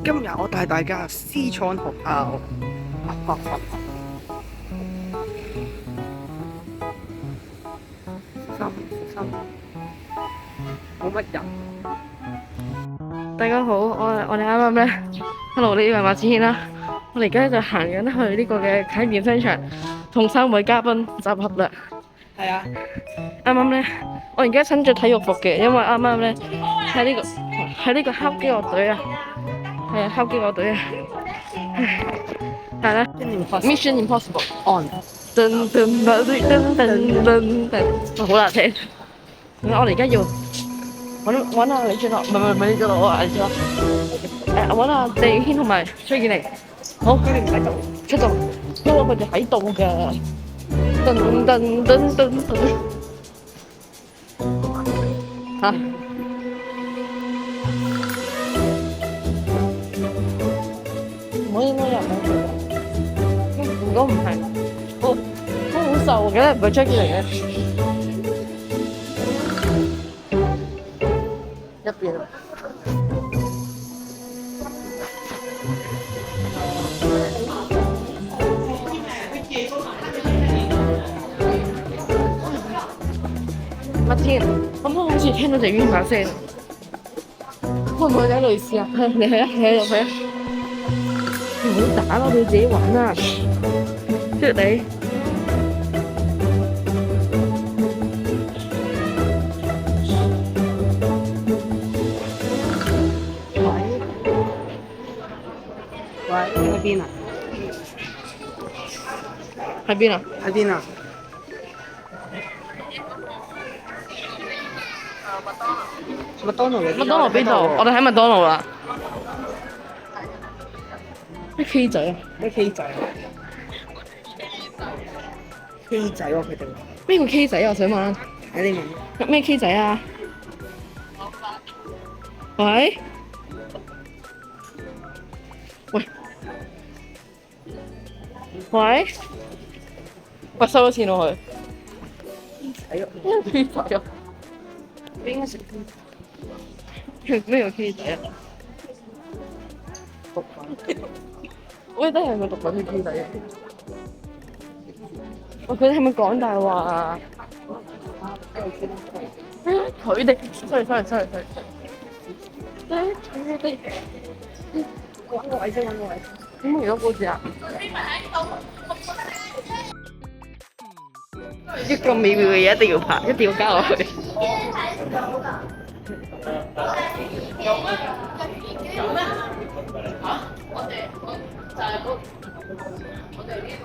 今日我帶大家私創學校，小心，冇乜人。大家好，我哋啱啱咧，hello，你以為馬子軒啦，我哋而家就行緊去呢個嘅啟健商場，同3位嘉賓集合啦。係啊，啱啱咧，我而家身着體育服嘅，因為啱啱咧喺呢個敲擊樂隊啊，係啊，敲擊樂隊啊，係啦，Mission Impossible on，噔噔噔噔噔噔噔，好難聽。我哋而家要揾下李俊樂，唔係李俊樂，我話李俊樂。揾下鄭宇軒同埋崔健寧。好，佢哋唔喺度，出動，因為佢哋喺度㗎。噔噔噔噔噔。嚇！我應該入去。如果唔係，我好瘦嘅，唔係崔健寧嘅。入邊啊！阿天，咁我好似聽到隻冤把聲，會唔會有類似啊？你去啊，你入去啊！唔好打咯，你自己玩啊！出嚟！喂，喺邊啊？喺邊啊？喺邊啊？麥當勞嘅。麥當勞邊度？我哋喺麥當勞啦。咩 K 仔啊？咩 K 仔啊？K 仔喎，佢哋。邊個 K 仔啊？我想問。喺你問。咩 K 仔啊？喂？喂？喂？我收咗錢落去。K 仔啊？K 仔啊？邊個食 K 仔？咩叫 K 仔啊？毒品。我覺得係咪毒品嘅 K 仔啊？佢哋係咪講大話啊？佢哋，sorry，佢哋揾個位先，揾個位。咁而家報紙啊？一個美妙嘅嘢一定要拍，一定要加落去。我哋呢度